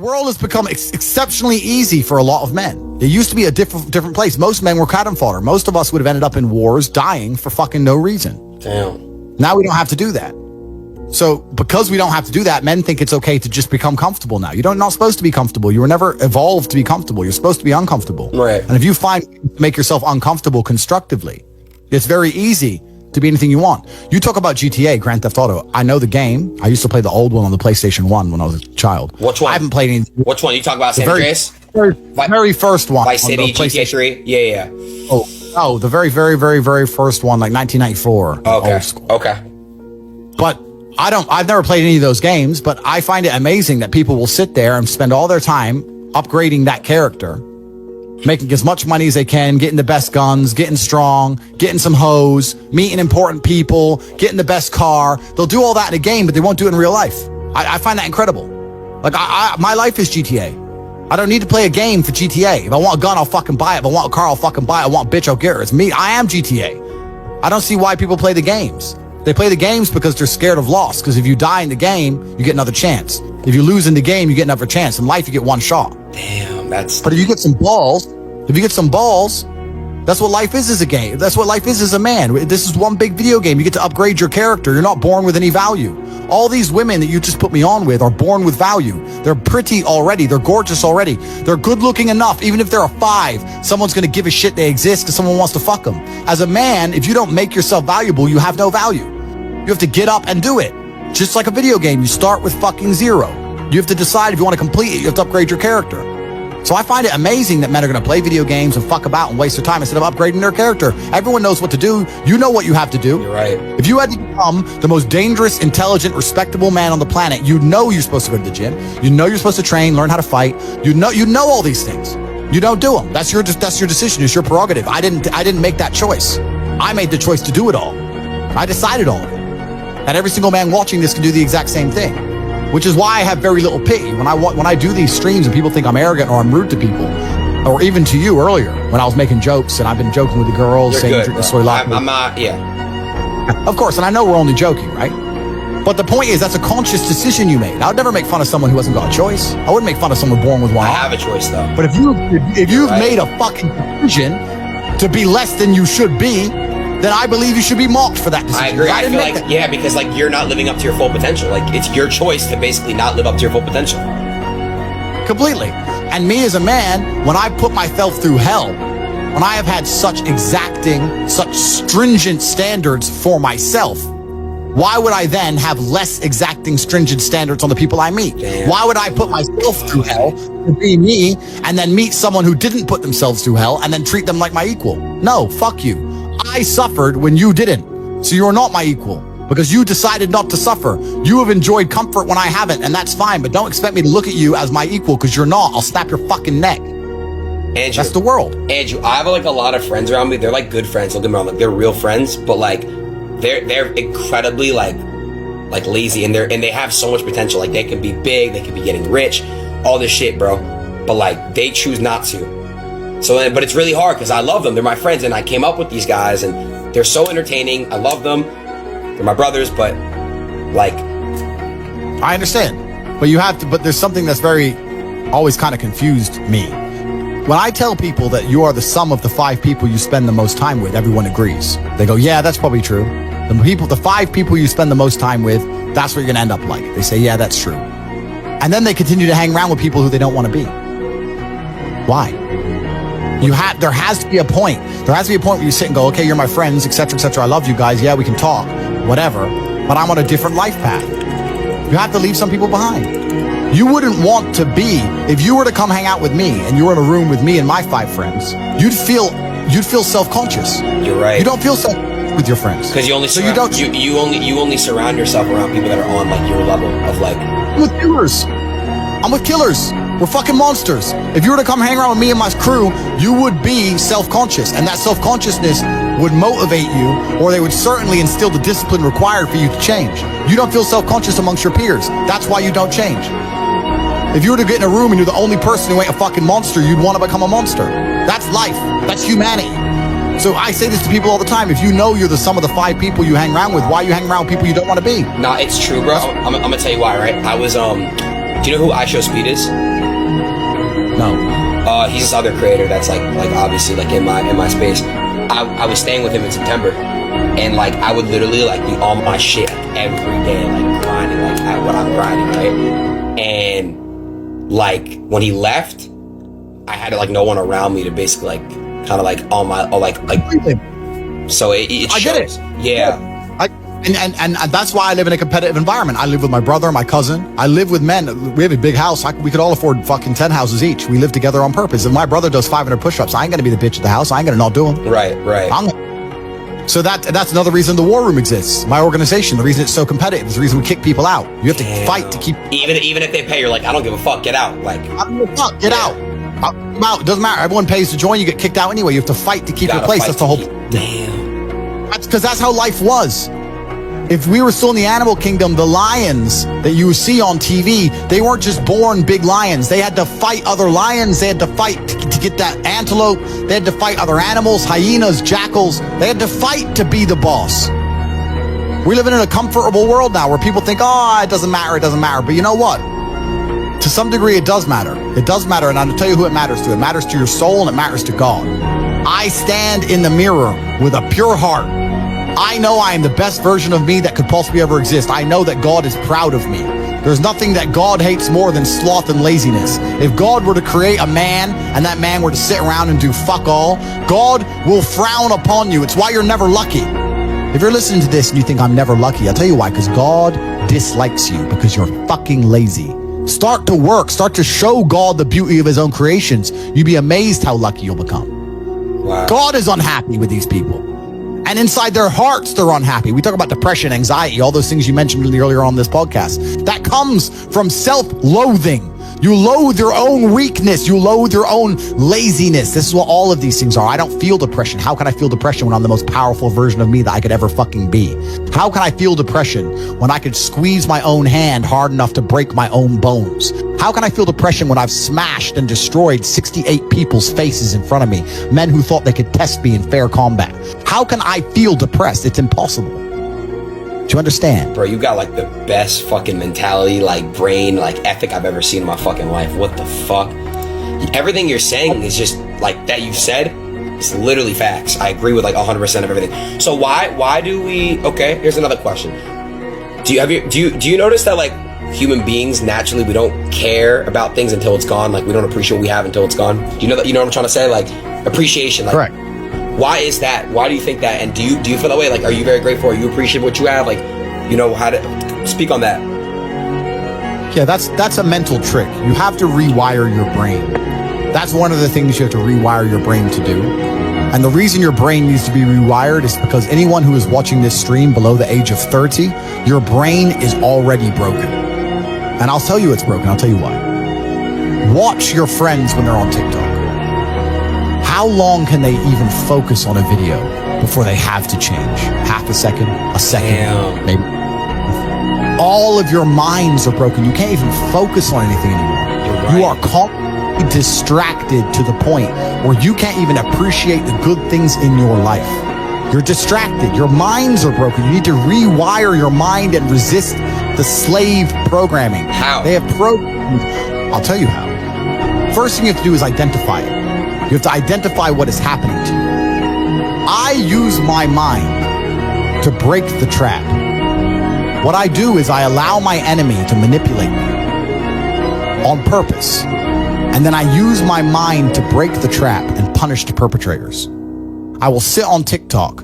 world has become exceptionally easy for a lot of men. It used to be a different place. Most men were cannon fodder. Most of us would have ended up in wars, dying for fucking no reason. Damn. Now we don't have to do that. So because we don't have to do that, men think it's okay to just become comfortable now. You're not supposed to be comfortable. You were never evolved to be comfortable. You're supposed to be uncomfortable. Right. And if you make yourself uncomfortable constructively, it's very easy to be anything you want. You talk about GTA, Grand Theft Auto. I know the game. I used to play the old one on the PlayStation 1 when I was a child. Which one? I haven't played any. Which one? You talk about San Andreas? Very first one. Vice City, GTA 3? Yeah. Oh, the very, very, very, very first one, like 1994. Okay. Old school. Okay. But I've never played any of those games, but I find it amazing that people will sit there and spend all their time upgrading that character, making as much money as they can, getting the best guns, getting strong, getting some hoes, meeting important people, getting the best car. They'll do all that in a game, but they won't do it in real life. I find that incredible. Like, my life is GTA. I don't need to play a game for GTA. If I want a gun, I'll fucking buy it. If I want a car, I'll fucking buy it. I want a bitch, I'll get her. It's me. I am GTA. I don't see why people play the games. They play the games because they're scared of loss. Because if you die in the game, you get another chance. If you lose in the game, you get another chance. In life, you get one shot. Damn, that's... But if you get some balls, that's what life is as a game. That's what life is as a man. This is one big video game. You get to upgrade your character. You're not born with any value. All these women that you just put me on with are born with value. They're pretty already. They're gorgeous already. They're good looking enough. Even if they're a 5, someone's going to give a shit they exist because someone wants to fuck them. As a man, if you don't make yourself valuable, you have no value. You have to get up and do it. Just like a video game, you start with fucking 0. You have to decide if you want to complete it. You have to upgrade your character. So I find it amazing that men are going to play video games and fuck about and waste their time instead of upgrading their character. Everyone knows what to do. You know what you have to do. You're right. If you had to become the most dangerous, intelligent, respectable man on the planet, you know you're supposed to go to the gym. You know you're supposed to train, learn how to fight. You know all these things. You don't do them. That's your decision. It's your prerogative. I didn't make that choice. I made the choice to do it all. I decided all of it. And every single man watching this can do the exact same thing. Which is why I have very little pity when I do these streams and people think I'm arrogant or I'm rude to people, or even to you earlier when I was making jokes and I've been joking with the girls, saying drink the soy latte. I'm not, yeah. Of course, and I know we're only joking, right? But the point is that's a conscious decision you made. I would never make fun of someone who hasn't got a choice. I wouldn't make fun of someone born with one. I have a choice though. But if you've made a fucking decision to be less than you should be, then I believe you should be mocked for that decision. I agree. I feel like, yeah, because like you're not living up to your full potential. Like it's your choice to basically not live up to your full potential. Completely. And me as a man, when I put myself through hell, when I have had such exacting, such stringent standards for myself, why would I then have less exacting, stringent standards on the people I meet? Damn. Why would I put myself through hell to be me and then meet someone who didn't put themselves through hell and then treat them like my equal? No, fuck you. I suffered when you didn't. So you're not my equal because you decided not to suffer. You have enjoyed comfort when I haven't, and that's fine, but don't expect me to look at you as my equal because you're not. I'll snap your fucking neck. Andrew, that's the world. Andrew, I have like a lot of friends around me. They're like good friends. Don't get me wrong, like they're real friends, but like they're incredibly like lazy and they have so much potential. Like they can be big, they can be getting rich, all this shit, bro. But like they choose not to. So, but it's really hard because I love them. They're my friends, and I came up with these guys, and they're so entertaining. I love them. They're my brothers, but like, I understand. But you have to. But there's something that's always kind of confused me. When I tell people that you are the sum of the 5 people you spend the most time with, everyone agrees. They go, "Yeah, that's probably true." The 5 people you spend the most time with, that's what you're gonna end up like. They say, "Yeah, that's true," and then they continue to hang around with people who they don't want to be. Why? There has to be a point. There has to be a point where you sit and go, okay, you're my friends, etc., etc. I love you guys. Yeah, we can talk, whatever. But I'm on a different life path. You have to leave some people behind. You wouldn't want to be, if you were to come hang out with me and you were in a room with me and my 5 friends, you'd feel self-conscious. You're right. You don't feel self-conscious with your friends. Because you only you only surround yourself around people that are on like your level of like. I'm with killers. I'm with killers. We're fucking monsters. If you were to come hang around with me and my crew, you would be self-conscious, and that self-consciousness would motivate you, or they would certainly instill the discipline required for you to change. You don't feel self-conscious amongst your peers. That's why you don't change. If you were to get in a room and you're the only person who ain't a fucking monster, you'd want to become a monster. That's life. That's humanity. So I say this to people all the time. If you know you're the sum of the 5 people you hang around with, why you hang around with people you don't want to be? Nah, it's true, bro. I'm gonna tell you why, right? I was Do you know who I Show Speed is? No. He's this other creator that's like obviously like in my space. I was staying with him in September, and like I would literally like be on my shit like, every day, like grinding, like at what I'm grinding, right? And like when he left, I had like no one around me to basically like kind of like on my like. So it shows. I get it. Yeah. And that's why I live in a competitive environment. I live with my brother, my cousin. I live with men. We have a big house. We could all afford fucking 10 houses each. We live together on purpose. If my brother does 500 push-ups, I ain't gonna be the bitch at the house. I ain't gonna not do them. Right. So that's another reason the War Room exists. My organization, the reason it's so competitive, is the reason we kick people out. You have to fight to keep. Even if they pay, you're like, I don't give a fuck. Get out. Like, I don't give a fuck. Get out. I'm out. It doesn't matter. Everyone pays to join. You get kicked out anyway. You have to fight to keep your place. That's the whole. Damn. That's because that's how life was. If we were still in the animal kingdom, the lions that you see on TV, they weren't just born big lions. They had to fight other lions. They had to fight to get that antelope. They had to fight other animals, hyenas, jackals. They had to fight to be the boss. We live in a comfortable world now where people think, oh, it doesn't matter. But you know what? To some degree, it does matter. It does matter. And I'll tell you who it matters to. It matters to your soul and it matters to God. I stand in the mirror with a pure heart. I know I am the best version of me that could possibly ever exist. I know that God is proud of me. There's nothing that God hates more than sloth and laziness. If God were to create a man and that man were to sit around and do fuck all, God will frown upon you. It's why you're never lucky. If you're listening to this and you think I'm never lucky, I'll tell you why, because God dislikes you because you're fucking lazy. Start to work. Start to show God the beauty of his own creations. You'd be amazed how lucky you'll become. Wow. God is unhappy with these people. And inside their hearts, they're unhappy. We talk about depression, anxiety, all those things you mentioned earlier on this podcast. That comes from self-loathing. You loathe your own weakness. You loathe your own laziness. This is what all of these things are. I don't feel depression. How can I feel depression when I'm the most powerful version of me that I could ever fucking be? How can I feel depression when I could squeeze my own hand hard enough to break my own bones? How can I feel depression when I've smashed and destroyed 68 people's faces in front of me, men who thought they could test me in fair combat? How can I feel depressed? It's impossible. Do you understand? Bro, you got like the best fucking mentality, like brain, like ethic I've ever seen in my fucking life. What the fuck? Everything you're saying is just like that you've said. It's literally facts. I agree with like 100% of everything. So why do we? Okay, here's another question. Do you notice that like human beings naturally we don't care about things until it's gone? Like we don't appreciate what we have until it's gone. Do you know that? You know what I'm trying to say? Like appreciation. Like, correct. Why is that? Why do you think that? And do you feel that way? Like, are you very grateful? Are you appreciate what you have? Like, you know how to speak on that? Yeah, that's a mental trick. You have to rewire your brain. That's one of the things you have to rewire your brain to do. And the reason your brain needs to be rewired is because anyone who is watching this stream below the age of 30, your brain is already broken. And I'll tell you it's broken. I'll tell you why. Watch your friends when they're on TikTok. How long can they even focus on a video before they have to change? Half a second, Damn. maybe. All of your minds are broken. You can't even focus on anything anymore. You're right. You are constantly distracted to the point where you can't even appreciate the good things in your life. You're distracted. Your minds are broken. You need to rewire your mind and resist the slave programming. How? They have programs. I'll tell you how. First thing you have to do is identify it. You have to identify what is happening to you. I use my mind to break the trap. What I do is I allow my enemy to manipulate me on purpose. And then I use my mind to break the trap and punish the perpetrators. I will sit on TikTok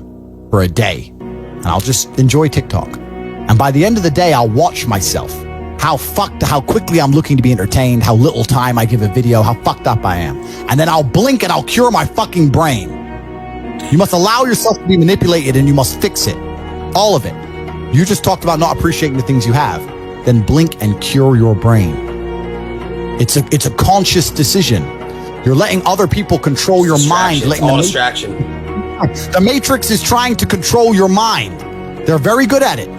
for a day and I'll just enjoy TikTok. And by the end of the day, I'll watch myself. How quickly I'm looking to be entertained, how little time I give a video, how fucked up I am. And then I'll blink and I'll cure my fucking brain. You must allow yourself to be manipulated and you must fix it. All of it. You just talked about not appreciating the things you have. Then blink and cure your brain. It's a conscious decision. You're letting other people control your mind. It's all distraction. The Matrix is trying to control your mind. They're very good at it.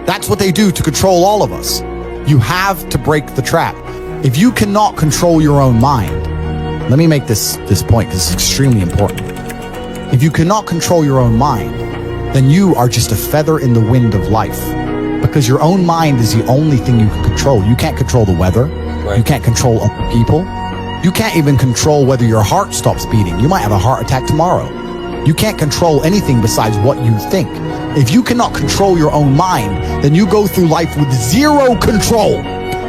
That's what they do to control all of us. You have to break the trap. If you cannot control your own mind, let me make this point because it's extremely important. If you cannot control your own mind, then you are just a feather in the wind of life because your own mind is the only thing you can control. You can't control the weather. Right. You can't control other people. You can't even control whether your heart stops beating. You might have a heart attack tomorrow. You can't control anything besides what you think. If you cannot control your own mind, then you go through life with zero control,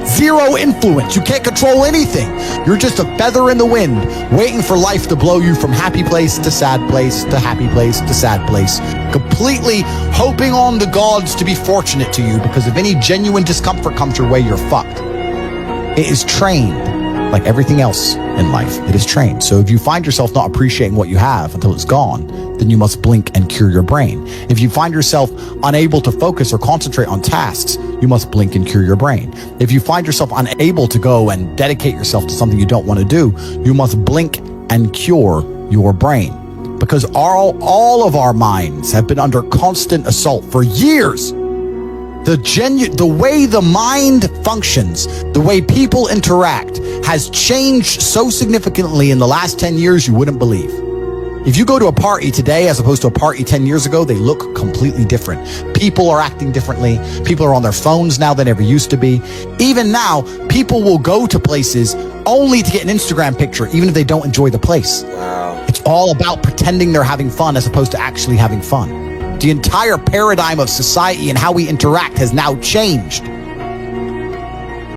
zero influence. You can't control anything. You're just a feather in the wind, waiting for life to blow you from happy place to sad place to happy place to sad place, completely hoping on the gods to be fortunate to you, because if any genuine discomfort comes your way, you're fucked. It is trained. Like everything else in life, it is trained. So if you find yourself not appreciating what you have until it's gone, then you must blink and cure your brain. If you find yourself unable to focus or concentrate on tasks, you must blink and cure your brain. If you find yourself unable to go and dedicate yourself to something you don't want to do, you must blink and cure your brain. Because all of our minds have been under constant assault for years. The way the mind functions, the way people interact, has changed so significantly in the last 10 years you wouldn't believe. If you go to a party today as opposed to a party 10 years ago, they look completely different. People are acting differently. People are on their phones now than ever used to be. Even now, people will go to places only to get an Instagram picture, even if they don't enjoy the place. Wow. It's all about pretending they're having fun as opposed to actually having fun. The entire paradigm of society and how we interact has now changed.